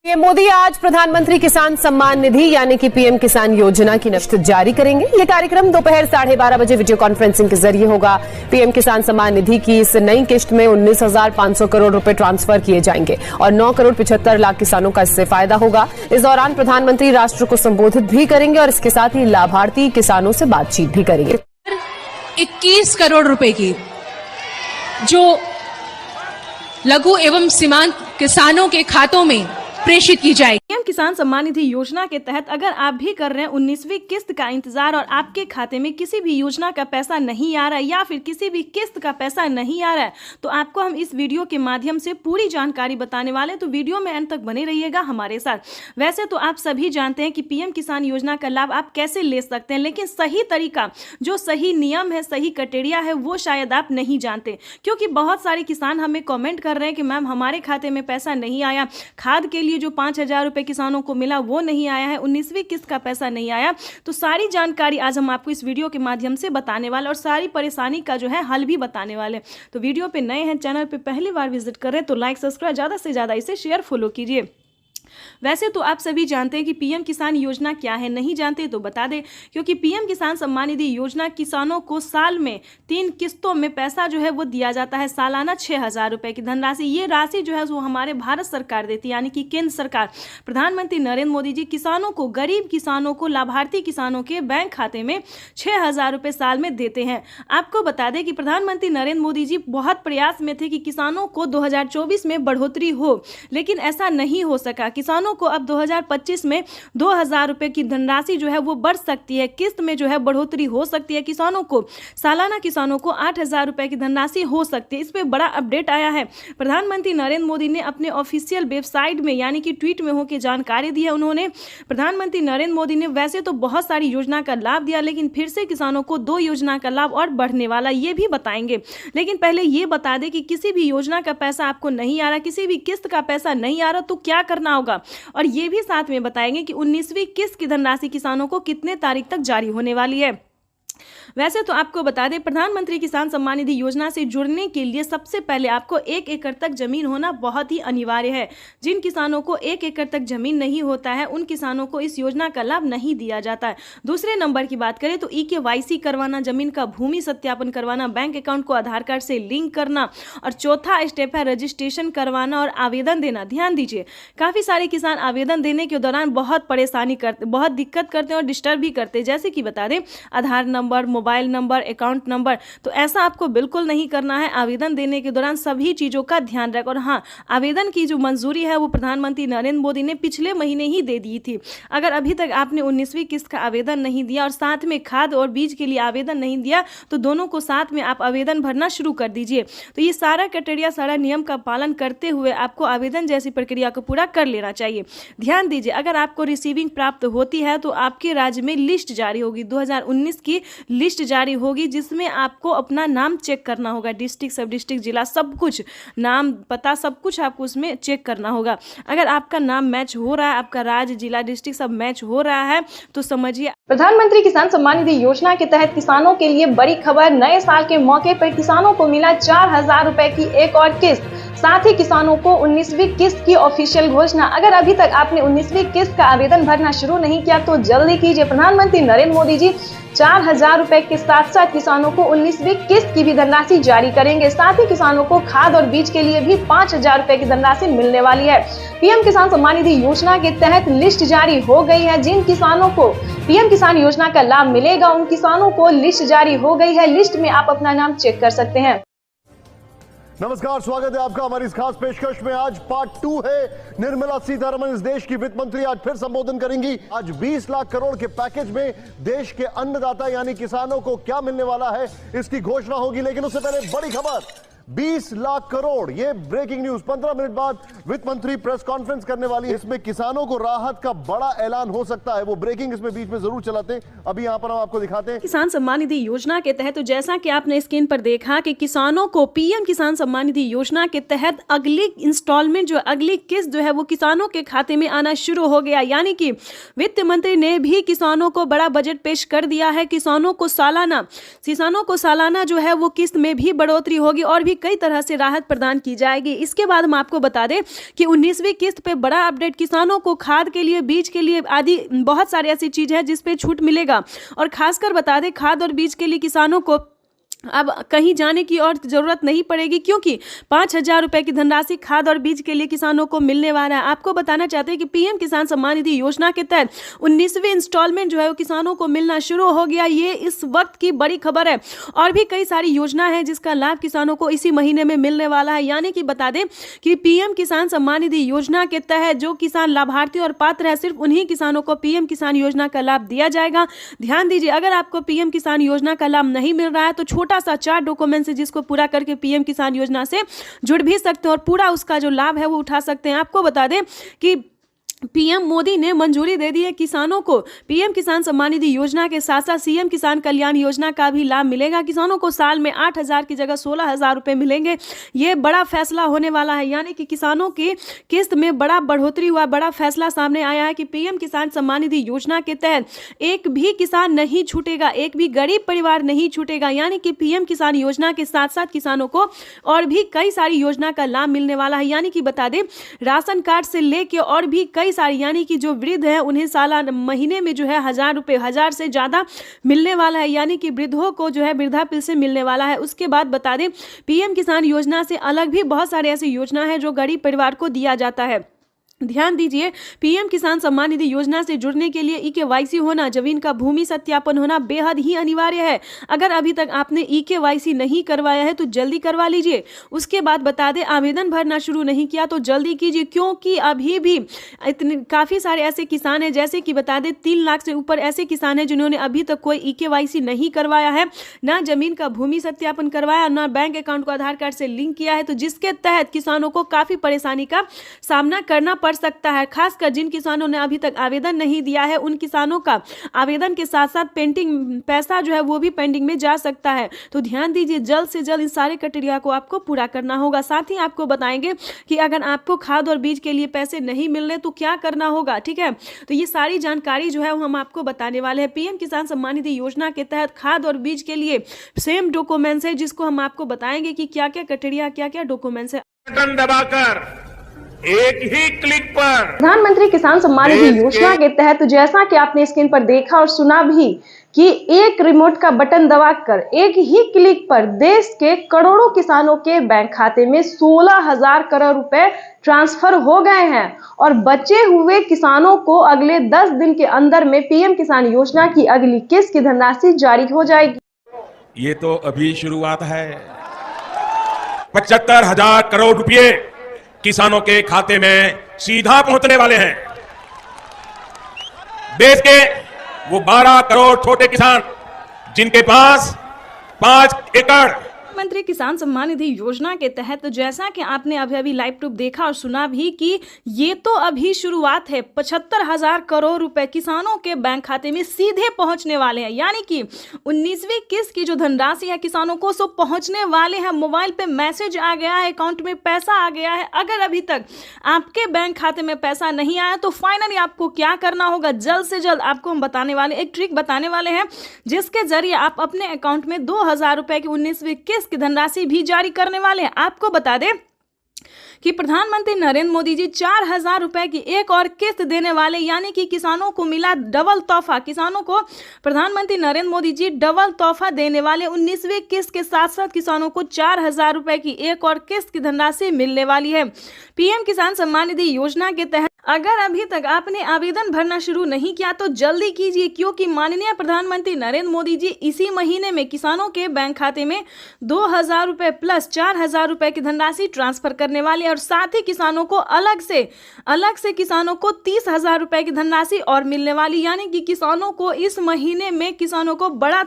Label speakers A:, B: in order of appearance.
A: PM Modi आज प्रधानमंत्री किसान सम्मान निधि यानी कि पीएम किसान योजना की नफ्त जारी करेंगे। ये कार्यक्रम दोपहर 12:30 बजे वीडियो कॉन्फ्रेंसिंग के जरिए होगा। पीएम किसान सम्मान निधि की इस नई किश्त में 19,500 करोड़ रुपए ट्रांसफर किए जाएंगे और 9 करोड़ 75 लाख किसानों का इससे फायदा होगा। इस दौरान प्रधानमंत्री राष्ट्र को संबोधित भी करेंगे और इसके साथ ही लाभार्थी किसानों से बातचीत भी करेंगे।
B: 21 करोड़ रुपए की जो लघु एवं सीमांत किसानों के खातों में प्रेषित की जाएगी।
C: पीएम किसान सम्मान निधि योजना के तहत अगर आप भी कर रहे हैं 19वीं किस्त का इंतजार और आपके खाते में किसी भी योजना का पैसा नहीं आ रहा है या फिर किसी भी किस्त का पैसा नहीं आ रहा है, तो आपको हम इस वीडियो के माध्यम से पूरी जानकारी बताने वाले हैं। तो वीडियो में अंत तक बने रहिएगा हमारे साथ। वैसे तो आप सभी जानते हैं कि पीएम किसान योजना का लाभ आप कैसे ले सकते हैं, लेकिन सही तरीका, जो सही नियम है, सही क्राइटेरिया है, वो शायद आप नहीं जानते। क्योंकि बहुत सारे किसान हमें कॉमेंट कर रहे हैं कि मैम हमारे खाते में पैसा नहीं आया, खाद के लिए जो 5,000 रुपए किसानों को मिला वो नहीं आया है, 19वीं किस्त का पैसा नहीं आया। तो सारी जानकारी आज हम आपको इस वीडियो के माध्यम से बताने वाले और सारी परेशानी का जो है हल भी बताने वाले। तो वीडियो पे नए हैं, चैनल पे पहली बार विजिट कर रहे हैं तो लाइक सब्सक्राइब ज़्यादा से ज़्यादा इसे शेयर फॉलो कीजिए। वैसे तो आप सभी जानते हैं कि पीएम किसान योजना क्या है, नहीं जानते तो बता दें। क्योंकि पीएम किसान सम्मान निधि योजना किसानों को साल में 3 किस्तों में पैसा जो है वो दिया जाता है। सालाना 6,000 रुपए की धनराशि, ये राशि जो है वो हमारे भारत सरकार देती है, यानी कि केंद्र सरकार, प्रधानमंत्री नरेंद्र मोदी जी किसानों को, गरीब किसानों को, लाभार्थी किसानों के बैंक खाते में 6,000 रुपए साल में देते हैं। आपको बता दें कि प्रधानमंत्री नरेंद्र मोदी जी बहुत प्रयास में थे कि किसानों को 2024 में बढ़ोतरी हो, लेकिन ऐसा नहीं हो सका। किसानों को अब 2025 में 2,000 रुपए की धनराशि जो है वो बढ़ सकती है, किस्त में जो है बढ़ोतरी हो सकती है। किसानों को सालाना किसानों को 8,000 रुपए की धनराशि हो सकती है। इस पे बड़ा अपडेट आया है। प्रधानमंत्री नरेंद्र मोदी ने अपने ऑफिशियल वेबसाइट में यानी कि ट्वीट में होकर जानकारी दी है। उन्होंने, प्रधानमंत्री नरेंद्र मोदी ने वैसे तो बहुत सारी योजना का लाभ दिया, लेकिन फिर से किसानों को 2 योजना का लाभ और बढ़ने वाला, ये भी बताएंगे। लेकिन पहले ये बता दें कि किसी भी योजना का पैसा आपको नहीं आ रहा, किसी भी किस्त का पैसा नहीं आ रहा, तो क्या करना होगा, और ये भी साथ में बताएंगे कि 19वीं किस्त की धनराशि किसानों को कितने तारीख तक जारी होने वाली है। वैसे तो आपको बता दें, प्रधानमंत्री किसान सम्मान निधि योजना से जुड़ने के लिए सबसे पहले आपको 1 एकड़ तक जमीन होना बहुत ही अनिवार्य है। जिन किसानों को 1 एकड़ तक जमीन नहीं होता है, उन किसानों को इस योजना का लाभ नहीं दिया जाता है। दूसरे नंबर की बात करें तो EKYC करवाना, जमीन का भूमि सत्यापन करवाना, बैंक अकाउंट को आधार कार्ड से लिंक करना, और चौथा स्टेप है रजिस्ट्रेशन करवाना और आवेदन देना। ध्यान दीजिए, काफ़ी सारे किसान आवेदन देने के दौरान बहुत परेशानी करते, बहुत दिक्कत करते हैं और डिस्टर्ब भी करते हैं। जैसे कि बता दें, Aadhaar number, mobile number, account number, तो ऐसा आपको बिल्कुल नहीं करना है। आवेदन देने के दौरान सभी चीज़ों का ध्यान रखें। और हाँ, आवेदन की जो मंजूरी है वो प्रधानमंत्री नरेंद्र मोदी ने पिछले महीने ही दे दी थी। अगर अभी तक आपने 19वीं किस्त का आवेदन नहीं दिया और साथ में खाद और बीज के लिए आवेदन नहीं दिया, तो दोनों को साथ में आप आवेदन भरना शुरू कर दीजिए। तो ये सारा क्राइटेरिया, सारा नियम का पालन करते हुए आपको आवेदन जैसी प्रक्रिया को पूरा कर लेना चाहिए। ध्यान दीजिए, अगर आपको रिसीविंग प्राप्त होती है तो आपके राज्य में लिस्ट जारी होगी, 2019 की लिस्ट जारी होगी, जिसमें आपको अपना नाम चेक करना होगा। डिस्ट्रिक्ट, सब डिस्ट्रिक्ट, जिला, सब कुछ, नाम, पता, सब कुछ आपको उसमें चेक करना होगा। अगर आपका नाम मैच हो रहा है, आपका राज्य, जिला, डिस्ट्रिक्ट सब मैच हो रहा है, तो समझिए
D: प्रधानमंत्री किसान सम्मान निधि योजना के तहत किसानों के लिए बड़ी खबर। नए साल के मौके पर किसानों को मिला 4,000 रुपए की एक और किस्त। साथ ही किसानों को 19वीं किस्त की ऑफिशियल घोषणा। अगर अभी तक आपने 19वीं किस्त का आवेदन भरना शुरू नहीं किया तो जल्दी कीजिए। प्रधानमंत्री नरेंद्र मोदी जी 4,000 रुपए के साथ साथ किसानों को 19वीं किस्त की भी धनराशि जारी करेंगे। साथ ही किसानों को खाद और बीज के लिए भी 5,000 रुपए की धनराशि मिलने वाली है। पीएम किसान सम्मान निधि योजना के तहत लिस्ट जारी हो गई है। जिन किसानों को पीएम किसान योजना का लाभ मिलेगा, उन किसानों को लिस्ट जारी हो गई है। लिस्ट में आप अपना नाम चेक कर सकते हैं।
E: नमस्कार, स्वागत है आपका हमारी इस खास पेशकश में। आज पार्ट 2 है। निर्मला सीतारमण इस देश की वित्त मंत्री आज फिर संबोधन करेंगी। आज 20 लाख करोड़ के पैकेज में देश के अन्नदाता यानी किसानों को क्या मिलने वाला है, इसकी घोषणा होगी। लेकिन उससे पहले बड़ी खबर, 20 लाख करोड़, ये ब्रेकिंग न्यूज। 15 मिनट बाद वित्त मंत्री प्रेस कॉन्फ्रेंस करने वाली है। इसमें किसानों को राहत का बड़ा ऐलान हो सकता है। वो ब्रेकिंग इसमें बीच में जरूर चलाते हैं। अभी यहाँ पर हम आपको दिखाते हैं
C: किसान सम्मान निधि योजना के तहत। तो जैसा कि आपने स्क्रीन पर देखा कि किसानों को पीएम किसान सम्मान निधि योजना के तहत अगली इंस्टॉलमेंट, जो अगली किस्त जो है वो किसानों के खाते में आना शुरू हो गया। यानी कि वित्त मंत्री ने भी किसानों को बड़ा बजट पेश कर दिया है। किसानों को सालाना जो है वो किस्त में भी बढ़ोतरी होगी और भी कई तरह से राहत प्रदान की जाएगी। इसके बाद हम आपको बता दें कि 19वीं किस्त पे बड़ा अपडेट, किसानों को खाद के लिए, बीज के लिए आदि बहुत सारी ऐसी चीज है जिस पे छूट मिलेगा। और खासकर बता दें, खाद और बीज के लिए किसानों को अब कहीं जाने की और जरूरत नहीं पड़ेगी, क्योंकि 5,000 रुपए की धनराशि खाद और बीज के लिए किसानों को मिलने वाला है। आपको बताना चाहते हैं कि पीएम किसान सम्मान निधि योजना के तहत 19वीं इंस्टॉलमेंट जो है वो किसानों को मिलना शुरू हो गया। ये इस वक्त की बड़ी खबर है। और भी कई सारी योजना है जिसका लाभ किसानों को इसी महीने में मिलने वाला है। यानी कि बता दें कि पीएम किसान सम्मान निधि योजना के तहत जो किसान लाभार्थी और पात्र है, सिर्फ उन्हीं किसानों को पीएम किसान योजना का लाभ दिया जाएगा। ध्यान दीजिए, अगर आपको पीएम किसान योजना का लाभ नहीं मिल रहा है तो छोटा सा 4 डॉक्यूमेंट है जिसको पूरा करके पीएम किसान योजना से जुड़ भी सकते हैं और पूरा उसका जो लाभ है वो उठा सकते हैं। आपको बता दें कि पीएम मोदी ने मंजूरी दे दी है किसानों को पीएम किसान सम्मान निधि योजना के साथ साथ सीएम किसान कल्याण योजना का भी लाभ मिलेगा। किसानों को साल में 8,000 की जगह 16,000 रुपए मिलेंगे। ये बड़ा फैसला होने वाला है। यानी कि किसानों की किस्त में बड़ा बढ़ोतरी हुआ, बड़ा फैसला सामने आया है कि पीएम किसान सम्मान निधि योजना के तहत एक भी किसान नहीं छूटेगा, एक भी गरीब परिवार नहीं छूटेगा। यानी कि पीएम किसान योजना के साथ साथ किसानों को और भी कई सारी योजना का लाभ मिलने वाला है। यानी कि बता दें, राशन कार्ड से लेके और भी कई सारी, यानी कि जो वृद्ध है उन्हें सालाना महीने में जो है 1,000 रुपए, 1,000 से ज्यादा मिलने वाला है। यानी कि वृद्धों को जो है वृद्धा पेंशन मिलने वाला है। उसके बाद बता दें, पीएम किसान योजना से अलग भी बहुत सारे ऐसी योजना है जो गरीब परिवार को दिया जाता है। ध्यान दीजिए, पीएम किसान सम्मान निधि योजना से जुड़ने के लिए eKYC होना, जमीन का भूमि सत्यापन होना बेहद ही अनिवार्य है। अगर अभी तक आपने eKYC नहीं करवाया है तो जल्दी करवा लीजिए। उसके बाद बता दें, आवेदन भरना शुरू नहीं किया तो जल्दी कीजिए, क्योंकि अभी भी इतने काफ़ी सारे ऐसे किसान हैं, जैसे कि बता दें 3 लाख से ऊपर ऐसे किसान हैं जिन्होंने अभी तक कोई eKYC नहीं करवाया है, ना जमीन का भूमि सत्यापन करवाया, ना बैंक अकाउंट को आधार कार्ड से लिंक किया है। तो जिसके तहत किसानों को काफ़ी परेशानी का सामना करना पड़ सकता है। खासकर जिन किसानों ने अभी तक आवेदन नहीं दिया है, उन किसानों का आवेदन के साथ साथ पेंडिंग पैसा जो है वो भी पेंडिंग में जा सकता है। तो ध्यान दीजिए, जल्द से जल्द इन सारे क्राइटेरिया को आपको पूरा करना होगा। साथ ही आपको बताएंगे कि अगर आपको खाद और बीज के लिए पैसे नहीं मिल रहे तो क्या करना होगा। ठीक है, तो ये सारी जानकारी जो है वो हम आपको बताने वाले हैं। पीएम किसान सम्मान निधि योजना के तहत खाद और बीज के लिए सेम डॉक्यूमेंट्स है, जिसको हम आपको बताएंगे कि क्या क्या क्राइटेरिया, क्या क्या डॉक्यूमेंट्स है।
F: बटन दबाकर एक ही क्लिक पर
D: प्रधानमंत्री किसान सम्मान निधि योजना के तहत जैसा कि आपने स्क्रीन पर देखा और सुना भी कि एक रिमोट का बटन दबाकर एक ही क्लिक पर देश के करोड़ों किसानों के बैंक खाते में 16,000 करोड़ रुपए ट्रांसफर हो गए हैं और बचे हुए किसानों को अगले 10 दिन के अंदर में पीएम किसान योजना की अगली किस्त की धनराशि जारी हो जाएगी।
F: ये तो अभी शुरुआत है। 75,000 करोड़ रुपए किसानों के खाते में सीधा पहुंचने वाले हैं। देश के वो 12 करोड़ छोटे किसान जिनके पास 5 एकड़
C: प्रधानमंत्री किसान सम्मान निधि योजना के तहत जैसा कि आपने अभी लाइव प्रूफ देखा और सुना भी कि ये तो अभी शुरुआत है। 75,000 करोड़ रुपए किसानों के बैंक खाते में सीधे पहुंचने वाले हैं। यानी कि 19वीं किस्त की जो धनराशि है किसानों को सो पहुंचने वाले हैं। मोबाइल पे मैसेज आ गया है, अकाउंट में पैसा आ गया है। अगर अभी तक आपके बैंक खाते में पैसा नहीं आया तो फाइनली आपको क्या करना होगा, जल्द से जल्द आपको हम बताने वाले एक ट्रिक बताने वाले हैं, जिसके जरिए आप अपने अकाउंट में 2,000 रुपए की 19वीं किस्त की धनराशि भी जारी करने वाले हैं। आपको बता दें कि प्रधानमंत्री नरेंद्र मोदी जी 4,000 रुपए की एक और किस्त देने वाले। यानी कि किसानों को मिला डबल तोहफा। किसानों को प्रधानमंत्री नरेंद्र मोदी जी डबल तोहफा देने वाले। 19वीं किस्त के साथ साथ किसानों को 4,000 रुपए की एक और किस्त की धनराशि मिलने वाली है। पीएम किसान सम्मान निधि योजना के तहत अगर अभी तक आपने आवेदन भरना शुरू नहीं किया तो जल्दी कीजिए, क्योंकि माननीय प्रधानमंत्री नरेंद्र मोदी जी इसी महीने में किसानों के बैंक खाते में 2,000 रुपए प्लस 4,000 रुपए की धनराशि ट्रांसफर करने वाले और साथ ही किसानों को अलग से किसानों को 30,000 रुपए की धनराशि और मिलने वाली। यानी कि किसानों को इस महीने में किसानों को बड़ा